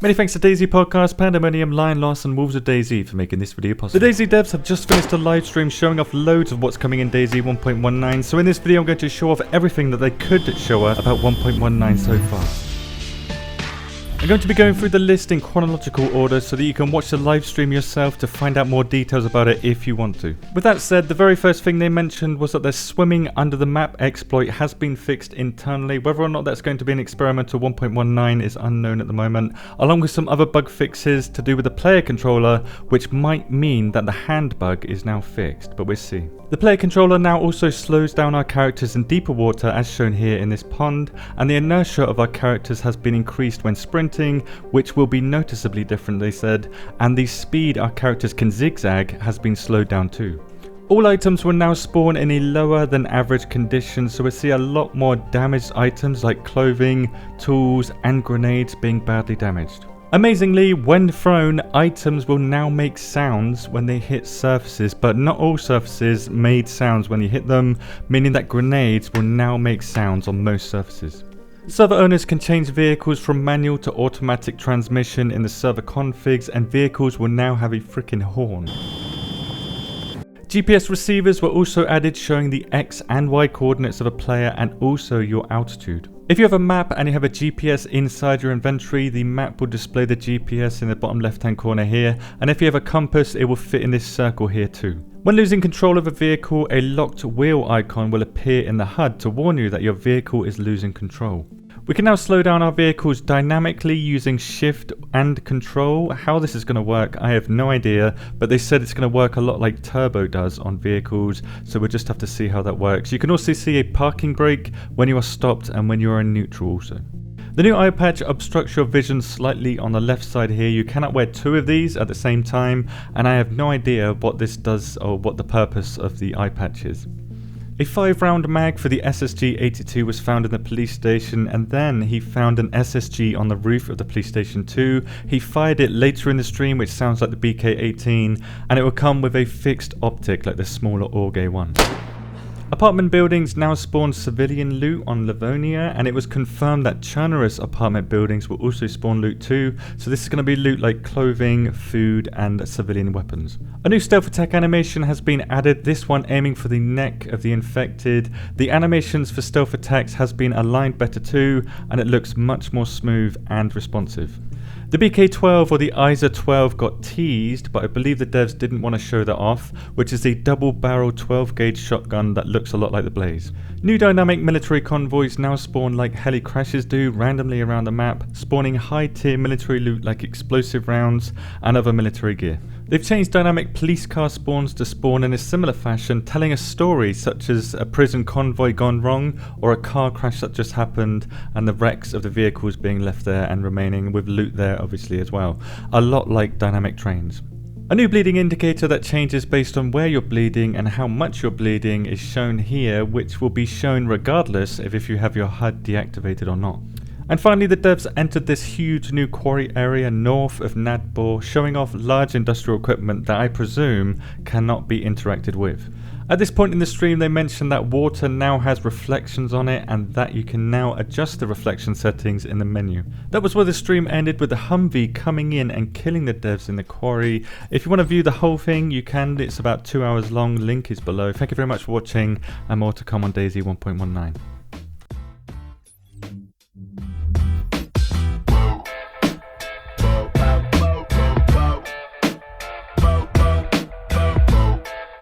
Many thanks to DayZ Podcast, Pandemonium, Lion Loss and Wolves of DayZ for making this video possible. The DayZ devs have just finished a live stream showing off loads of what's coming in DayZ 1.19, so in this video I'm going to show off everything that they could show us about 1.19 so far. I'm going to be going through the list in chronological order so that you can watch the live stream yourself to find out more details about it if you want to. With that said, the very first thing they mentioned was that their swimming under the map exploit has been fixed internally. Whether or not that's going to be an experimental 1.19 is unknown at the moment, along with some other bug fixes to do with the player controller, which might mean that the hand bug is now fixed, but we'll see. The player controller now also slows down our characters in deeper water as shown here in this pond, and the inertia of our characters has been increased when sprinting, which will be noticeably different, they said, and the speed our characters can zigzag has been slowed down too. All items will now spawn in a lower than average condition, so we'll see a lot more damaged items like clothing, tools and grenades being badly damaged. Amazingly, when thrown, items will now make sounds when they hit surfaces, but not all surfaces made sounds when you hit them, meaning that grenades will now make sounds on most surfaces. Server owners can change vehicles from manual to automatic transmission in the server configs, and vehicles will now have a freaking horn. GPS receivers were also added showing the X and Y coordinates of a player and also your altitude. If you have a map and you have a GPS inside your inventory, the map will display the GPS in the bottom left hand corner here, and if you have a compass it will fit in this circle here too. When losing control of a vehicle, a locked wheel icon will appear in the HUD to warn you that your vehicle is losing control. We can now slow down our vehicles dynamically using shift and control. How this is going to work, I have no idea, but they said it's going to work a lot like turbo does on vehicles, so we'll just have to see how that works. You can also see a parking brake when you are stopped and when you are in neutral also. The new eye patch obstructs your vision slightly on the left side here. You cannot wear two of these at the same time, and I have no idea what this does or what the purpose of the eye patch is. A 5-round mag for the SSG-82 was found in the police station, and then he found an SSG on the roof of the police station too. He fired it later in the stream, which sounds like the BK-18, and it will come with a fixed optic like the smaller Orge one. Apartment buildings now spawn civilian loot on Livonia, and it was confirmed that Chernarus apartment buildings will also spawn loot too, so this is going to be loot like clothing, food and civilian weapons. A new stealth attack animation has been added, this one aiming for the neck of the infected. The animations for stealth attacks has been aligned better too, and it looks much more smooth and responsive. The BK-12 or the ISA-12 got teased, but I believe the devs didn't want to show that off, which is a double-barrel 12-gauge shotgun that looks a lot like the Blaze. New dynamic military convoys now spawn like heli crashes do randomly around the map, spawning high-tier military loot like explosive rounds and other military gear. They've changed dynamic police car spawns to spawn in a similar fashion, telling a story such as a prison convoy gone wrong or a car crash that just happened and the wrecks of the vehicles being left there and remaining with loot there obviously as well. A lot like dynamic trains. A new bleeding indicator that changes based on where you're bleeding and how much you're bleeding is shown here, which will be shown regardless of if you have your HUD deactivated or not. And finally, the devs entered this huge new quarry area north of Nadbor, showing off large industrial equipment that I presume cannot be interacted with. At this point in the stream, they mentioned that water now has reflections on it and that you can now adjust the reflection settings in the menu. That was where the stream ended, with the Humvee coming in and killing the devs in the quarry. If you want to view the whole thing, you can. It's about 2 hours long. Link is below. Thank you very much for watching, and more to come on DayZ 1.19.